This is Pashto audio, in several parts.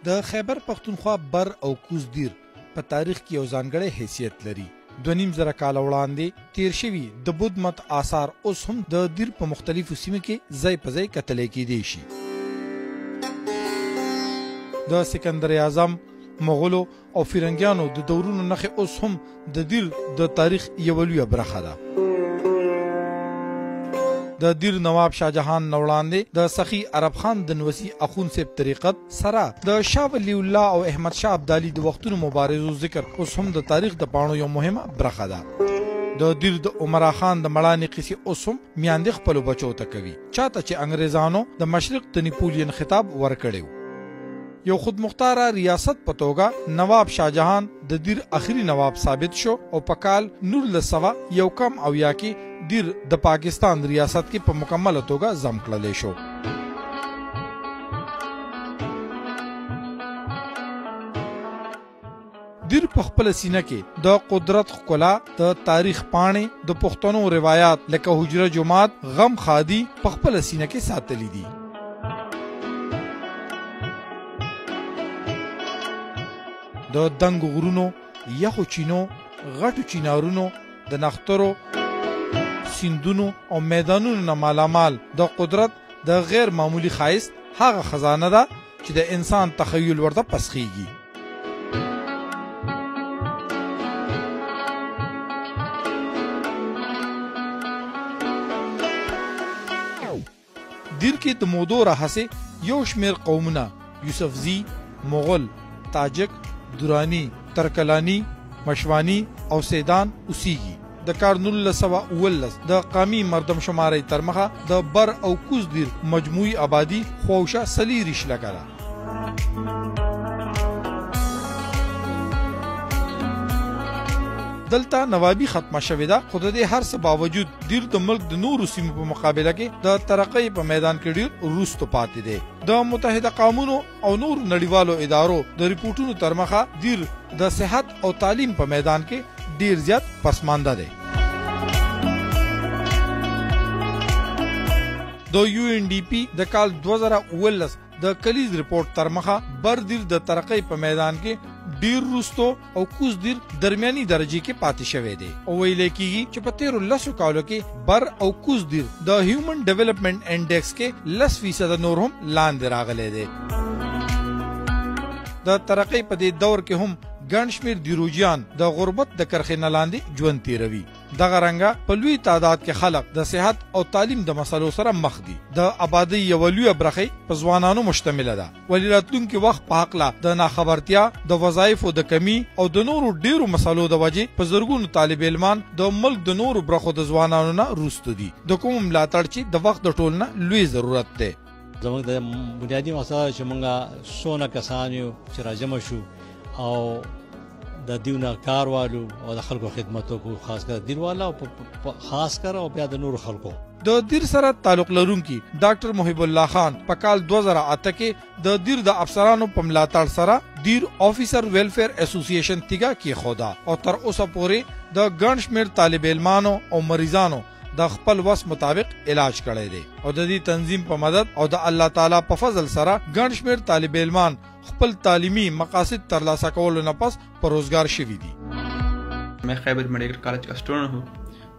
د خیبر پختونخوا بر او کوز دیر په تاریخ کې یو ځانګړی حیثیت لري. 2.5 کاله وړاندې تیر شوي د بود مت آثار اوس هم د دیر په مختلفو سیمو کې ځای په ځای کتلی کیدی شي. د سکندر اعظم، مغولو او فرنګیانو د دورونو نښې اوس هم د دیر د تاریخ یوه لویه برخه ده. د دیر نواب شاهجهان نه وړاندې د سخي عرب خان د نوسي اخوندصاحب طریقت سره د شاه ولی الله او احمد شاه ابدالي د وختونو مبارزو ذکر اوس هم د تاریخ د پاڼو یو مهمه برخه ده. د دیر د عمرا خان د مړانې قصې اوس هم میاندې خپلو بچو ته کوي، چاته چې انګریزانو د مشرق د نیپولین خطاب ورکړی و. یو خودمختاره ریاست په توګه نواب شاهجهان د دیر اخري نواب ثابت شو او په کال 1901 کې دیر د پاکستان ریاست کې په مکمله توګه ضم کړلی شو. دیر په خپله سینه کې د قدرت ښکلا، د تاریخ پاڼې، د پښتنو روایات لکه حجره جومات، غم خادي په خپله سینه کې ساتلی دي. د دنګ غرونو، یخو چینو، غټو چینارونو، د نخترو، سیندونو او میدانونو نه مالامال د قدرت د غیر معمولی ښایست هغه خزانه ده چې د انسان تخیل ورته پسخیږي. دیر کې د مودو راهسې یو شمیر قومونه یوسفزي، مغل، تاجک، دورانی، ترکلانی، مشوانی او سیدان اوسیږي. د کال 1919 د قومي مردم شماري تر مخه د بر او کوز دیر مجموعي آبادی خوشه 30 لکه ده. دلته نوابی ختمه شوې ده، خو د دې هر څه باوجود دیر د ملک د نورو سیمو په مقابله کې د ترقۍ په میدان کې ډیر وروسته پاتې دی. د متحده قومونو او نور نړیوالو ادارو د ریپورټونو تر مخه دیر د صحت او تعلیم په میدان کې ډیر زیات پسمانده دی. د UNDP د کال 2019 د کلیز ریپورټ تر مخه بر دیر د ترقۍ په میدان کې ډیر وروستو او کوز دیر درمیاني درجه کې پاتې شوی دی او ویل کېږي چې په 13 کالو کې بر او کوز دیر د هیومن ډیولپمنٹ انډیکس کې 10% نور هم لاندې راغلی دی. د ترقۍ په دې دور کې هم ګڼ شمېر دیروجیان د غربت د کرښې نه لاندې ژوند تیروي. دغه رنګه په لوی تعداد کې خلک د صحت او تعلیم د مسلو سره مخ دي. د آبادۍ یوه لویه برخه په ځوانانو مشتمله ده، ولې راتلونکي وخت په هکله د ناخبرتیا، د وظایفو د کمی او د نورو ډیرو مسلو د وجې په زرګونو طالب علمان د ملک د نورو برخو د ځوانانو نه وروسته دي، د کوم ملاتړ چې د وخت د ټول نه لوی ضرورت دی. زموږ د بنیادي مسله چې موږ څونه کسان یو چې راجمع شو او د دیونه کار والو او د خلکو خدمت وکړو، خاص کر دیر والا او خاص کر او بیا د نورو خلکو. د دیر سره تعلق لرونکي ډاکټر محب الله خان په کال 2008 کې د دیر د افسرانو په ملاتړ سره دیر آفیسر ویلفیر اسوسییشن تیګه کېښوده او تر اوسه پورې د ګڼ شمېر طالب علمانو او مریضانو د خپل وس مطابق علاج کړی دی او د دې تنظیم په مدد او د الله تعالی په فضل سره ګڼ شمېر طالب علمان خپل تعلیمی مقاصد ترلاسه کولو نه پس پر روزگار شوی دی. मैं Khyber medical college का स्टूडेंट हूँ.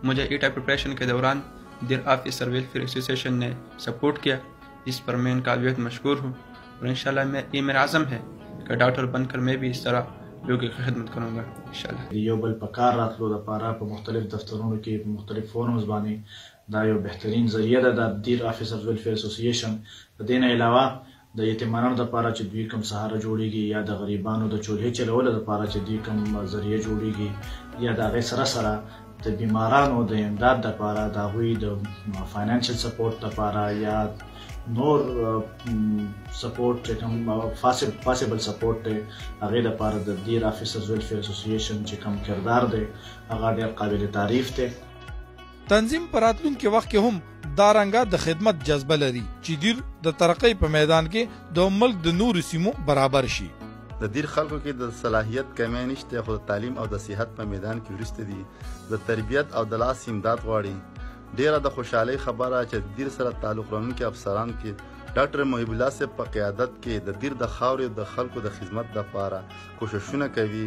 मुझे ईटा प्रिपरेशन के दौरान दीर ऑफिसर वेलफेयर एसोसिएशन ने सपोर्ट किया, जिस पर मैं इनका बेहद मशहूर हूँ और इंशाल्लाह मैं ये मेरा आज़म है कि डॉक्टर बनकर मैं भी इस तरह लोगों की खिदमत करूँगा इंशाल्लाह. یو بل پکار راتلو لپاره په مختلف دفترونو کې په مختلف فورمز باندې دا یو بهترین ذریعہ ده د دیر آفیسر ویلفیر اسوسییشن. د دې نه علاوه د یتیمانو لپاره چې دوی کوم سهاره جوړیږي یا د غریبانو د چولهې چلولو لپاره چې دوی کوم ذریعہ جوړیږي یا د هغې سره سره د بیمارانو د امداد لپاره د هغوی د فاینانشل سپورټ لپاره یا نور سپورټ چې کوم پاسبل سپورټ دی هغې لپاره د دیر آفیسرز ویلفیر اسوسییشن چې کوم کردار دی هغه ډېر قابل تعریف دی. تنظیم په راتلونکي وخت کې هم دا رنګه د خدمت جذبه لري چې دیر د ترقۍ په میدان کې د ملک د نورو سیمو برابر شي. د دیر خلکو کې د صلاحیت کمی نشته، خو د تعلیم او د صحت په میدان کې وروسته دي. د تربیت او د لاس امداد غواړي. ډیره د خوشحالۍ خبره چې دیر سره تعلق لرونکي افسران کې ډاکټر محب الله صاحب په قیادت کې د دیر د خاورې د خلکو د خدمت لپاره کوششونه کوي.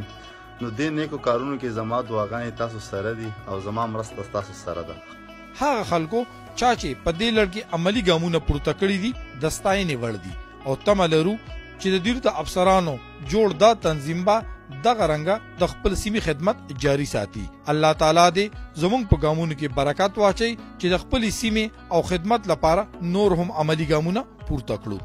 نو دې نیکو کارونو کې زما دعاګانې تاسو سره دي او زما مرسته تاسو سره ده. هغه خلکو چې په دې لړ کې عملی ګامونه پورته کړي دي د ستاینې وړ دي او تمه لرو چې د دیر د افسرانو جوړ دا تنظیم به دغه رنګه د خپل سیمې خدمت جاری ساتي. الله تعالی دې زموږ په ګامونو کې برکت واچي چې د خپل سیمې او خدمت لپاره نور هم عملی ګامونه پورته کړو.